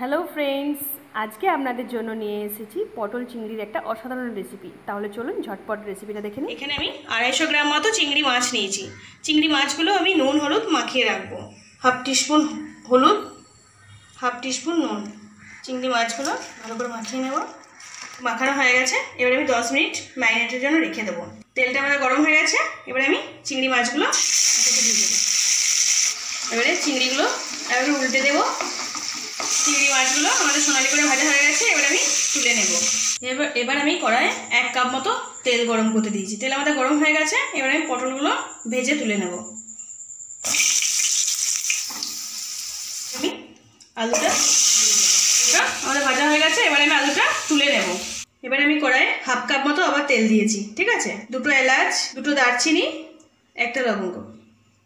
Hello friends, আজকে আপনাদের জন্য নিয়ে এসেছি পটল চিংড়ির একটা অসাধারণ রেসিপি। তাহলে চলুন ঝটপট রেসিপিটা দেখে নিই। এখানে আমি 250 গ্রাম মতো চিংড়ি মাছ নিয়েছি। চিংড়ি মাছগুলো আমি নুন হলুদ মাখিয়ে রাখবো। হাফ টিস্পুন হলুদ, হাফ টিস্পুন নুন। চিংড়ি মাছগুলো ভালো করে মাখিয়ে নেব। মাখানো হয়ে গেছে, এবারে আমি 10 মিনিট ম্যারিনেটের জন্য রেখে দেবো। তেলটা আমাদের গরম হয়ে গেছে, এবারে আমি চিংড়ি মাছগুলো দিয়ে দেবো। এবারে চিংড়িগুলো এবারে উল্টে দেবো। চিংড়ি মাছগুলো আমাদের সোনালি করে ভাজা হয়ে গেছে, এবার আমি তুলে নেব। এবার আমি কড়াইয়ে 1 কাপ মতো তেল গরম করতে দিয়েছি। তেল আমাদের গরম হয়ে গেছে, এবার আমি পটলগুলো ভেজে তুলে নেব। আমি আলুটা আমাদের ভাজা হয়ে গেছে, এবার আমি আলুটা তুলে নেব। এবার আমি কড়াইয়ে 1/2 কাপ মতো আবার তেল দিয়েছি, ঠিক আছে। 2টো এলাচ, 2টো দারচিনি, 1টা লবঙ্গ,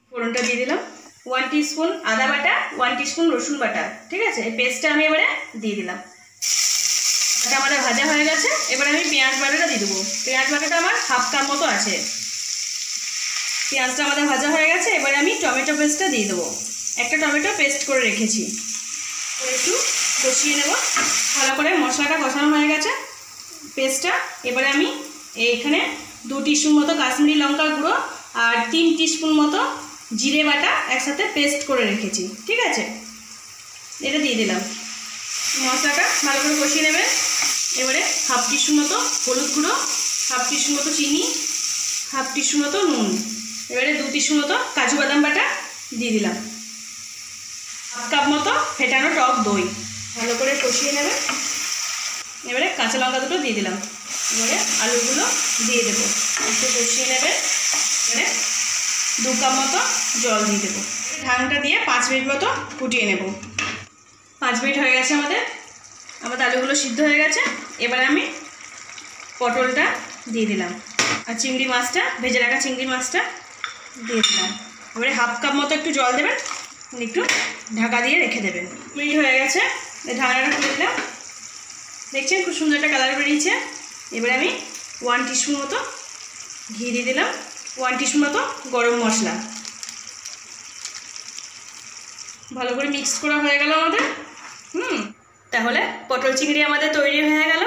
ফোড়নটা দিয়ে দিলাম। 1 টিস্পুন আদা বাটা, 1 টিস্পুন রসুন বাটা, ঠিক আছে। এই পেস্টটা আমি এবারে দিয়ে দিলাম। এটা আমাদের ভাজা হয়ে গেছে, এবার আমি পেঁয়াজ বাটাটা দিয়ে দেবো। পেঁয়াজ বাটাটা আমার 1/2 কাপ মতো আছে। পেঁয়াজটা আমাদের ভাজা হয়ে গেছে, এবারে আমি টমেটো পেস্টটা দিয়ে দেবো। একটা টমেটো পেস্ট করে রেখেছি, একটু কষিয়ে নেব। ভালো করে মশলাটা কষানো হয়ে গেছে পেস্টটা। এবারে আমি এইখানে 2 টিস্পুন মতো কাশ্মীরি লঙ্কা গুঁড়ো আর 3 টিস্পুন মতো জিরে বাটা একসাথে পেস্ট করে রেখেছি, ঠিক আছে। এটা দিয়ে দিলাম। মশলাটা ভালো করে কষিয়ে নেবে। এবারে 1/2 টিস্পুন মতো হলুদ গুঁড়ো, 1/2 টিস্পুন মতো চিনি, 1/2 টিস্পুন মতো নুন। এবারে 2 টিস্পুন মতো কাজু বাদাম বাটা দিয়ে দিলাম। 1 কাপ মতো ফেটানো টক দই ভালো করে কষিয়ে নেবে। এবারে কাঁচা লঙ্কা দুটো দিয়ে দিলাম। এবারে আলুগুলো দিয়ে দেবো, একটু কষিয়ে নেবে। এবারে 2 কাপ মতো জল দিয়ে দেবো। ঢাকনাটা দিয়ে 5 মিনিট মতো ফুটিয়ে নেব। 5 মিনিট হয়ে গেছে, আমাদের আলুগুলো সিদ্ধ হয়ে গেছে। এবারে আমি পটলটা দিয়ে দিলাম আর চিংড়ি মাছটা, ভেজে রাখা চিংড়ি মাছটা দিয়ে দিলাম। এবারে 1/2 কাপ মতো একটু জল দেবেন, একটু ঢাকা দিয়ে রেখে দেবেন। মিনিট হয়ে গেছে, ঢাকনাটা খুলে দিলাম। দেখছেন খুব সুন্দর একটা কালার বেরিয়েছে। এবারে আমি 1 টিস্পুন মতো ঘি দিয়ে দিলাম, 1 টিস্পুন মতো গরম মশলা। ভালো করে মিক্স করা হয়ে গেল আমাদের। তাহলে পটল চিংড়ি আমাদের তৈরি হয়ে গেল।